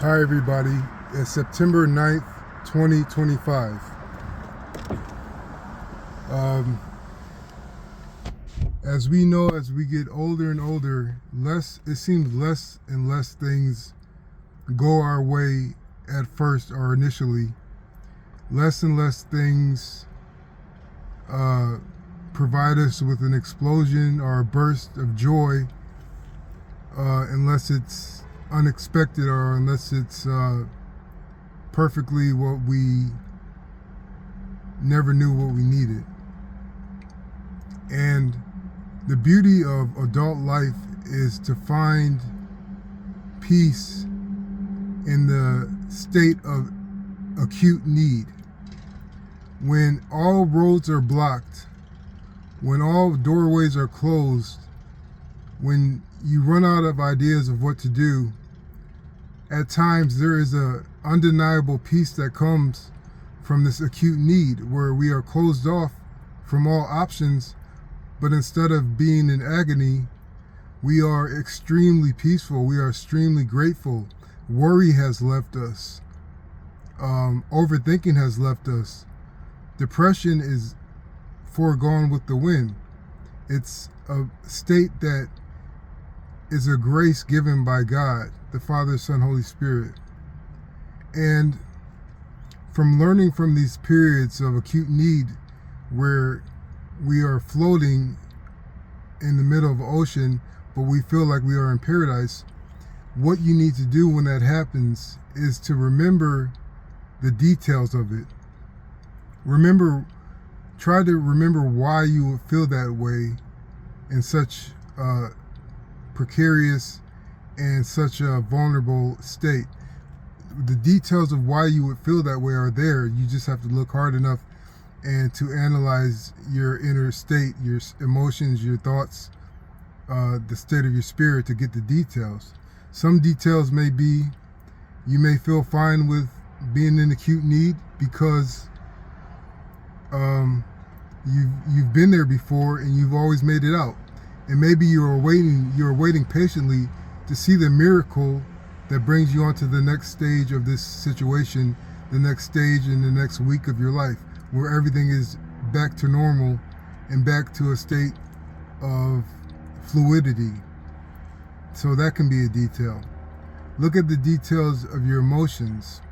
Hi everybody, it's September 9th, 2025. As we know, as we get older and older, it seems less and less things go our way at first or initially. Less and less things provide us with an explosion or a burst of joy, unless it's unexpected or unless it's perfectly what we never knew what we needed. And the beauty of adult life is to find peace in the state of acute need. When all roads are blocked, when all doorways are closed, when you run out of ideas of what to do, at times there is an undeniable peace that comes from this acute need where we are closed off from all options, but instead of being in agony, we are extremely peaceful. We are extremely grateful. Worry has left us. Overthinking has left us. Depression is foregone with the wind. It's a state that is a grace given by God, the Father, Son, Holy Spirit. And from learning from these periods of acute need where we are floating in the middle of the ocean, but we feel like we are in paradise, what you need to do when that happens is to remember the details of it. Try to remember why you would feel that way in such a precarious and such a vulnerable state. The details of why you would feel that way are there. You just have to look hard enough and to analyze your inner state, your emotions, your thoughts, the state of your spirit to get the details. Some details may be, you may feel fine with being in acute need because you've been there before and you've always made it out. And maybe you're waiting patiently to see the miracle that brings you onto the next stage of this situation, the next stage in the next week of your life, where everything is back to normal and back to a state of fluidity. So that can be a detail. Look at the details of your emotions.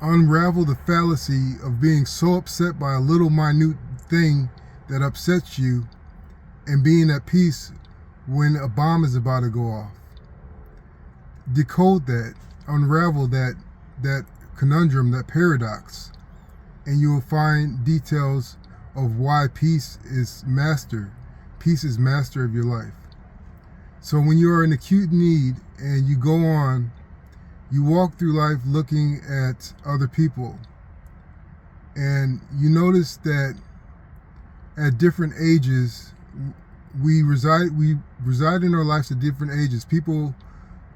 Unravel the fallacy of being so upset by a little minute thing that upsets you and being at peace when a bomb is about to go off. Decode that, unravel that conundrum, that paradox, and you will find details of why peace is master. Peace is master of your life. So when you are in acute need and you go on, you walk through life looking at other people, and you notice that at different ages, we reside in our lives at different ages. People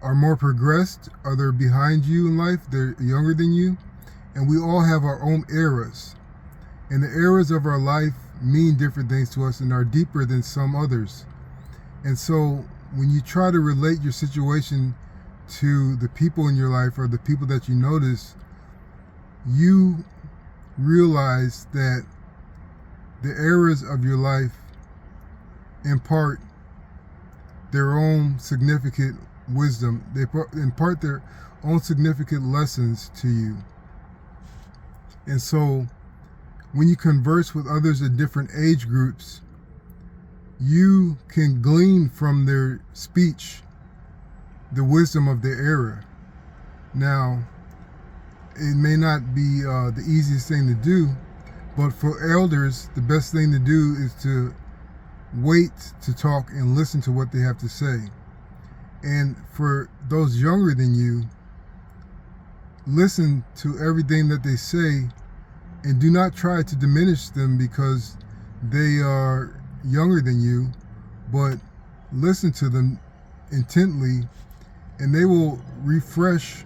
are more progressed, or they're behind you in life, they're younger than you, and we all have our own eras. And the eras of our life mean different things to us and are deeper than some others. And so when you try to relate your situation to the people in your life or the people that you notice, you realize that the eras of your life impart their own significant wisdom. They impart their own significant lessons to you. And so when you converse with others in different age groups, you can glean from their speech the wisdom of their era. Now, it may not be the easiest thing to do, but for elders, the best thing to do is to wait to talk and listen to what they have to say. And for those younger than you, listen to everything that they say and do not try to diminish them because they are younger than you, but listen to them intently, and they will refresh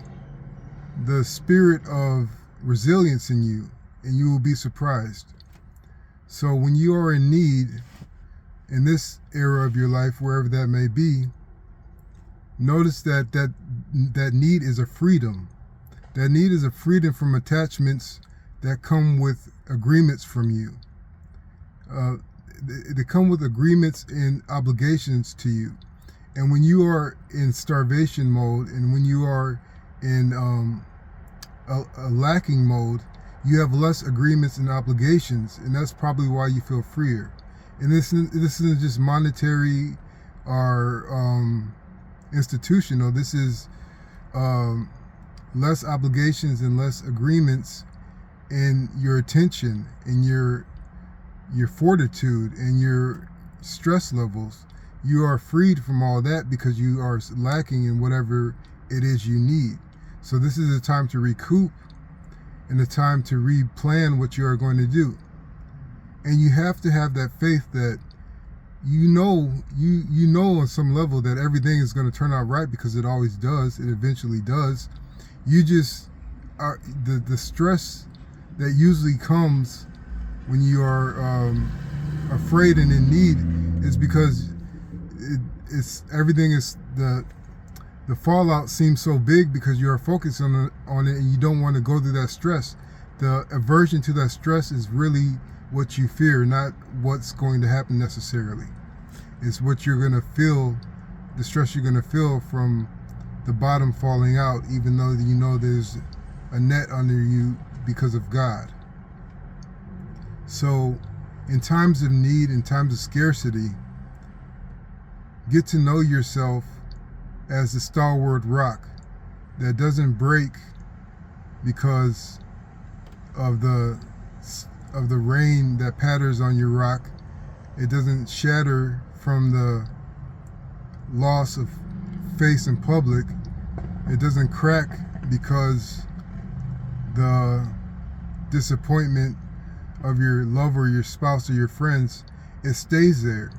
the spirit of resilience in you, and you will be surprised. So when you are in need in this era of your life, wherever that may be, Notice that need is a freedom. That need is a freedom from attachments that come with agreements from you. They come with agreements and obligations to you. And when you are in starvation mode, and when you are in a lacking mode, you have less agreements and obligations, and that's probably why you feel freer. And this isn't just monetary or institutional. This is less obligations and less agreements in your attention and your fortitude and your stress levels. You are freed from all that because you are lacking in whatever it is you need. So this is a time to recoup and a time to replan what you are going to do. And you have to have that faith that you know on some level that everything is going to turn out right, because it always does. It eventually does. You just are the stress that usually comes when you are afraid and in need is because it's everything is the fallout seems so big because you are focused on it and you don't want to go through that stress. The aversion to that stress is really what you fear, not what's going to happen necessarily. It's what you're going to feel, the stress you're going to feel from the bottom falling out, even though you know there's a net under you because of God. So in times of need, in times of scarcity, get to know yourself as a stalwart rock that doesn't break because of the rain that patters on your rock. It doesn't shatter from the loss of face in public. It doesn't crack because the disappointment of your lover, your spouse, or your friends. It stays there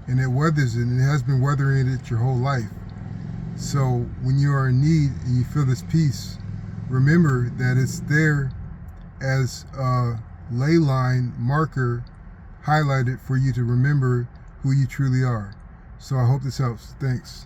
and it weathers it, and it has been weathering it your whole life. So when you are in need and you feel this peace, remember that it's there as a ley line marker highlighted for you to remember who you truly are. So I hope this helps. Thanks.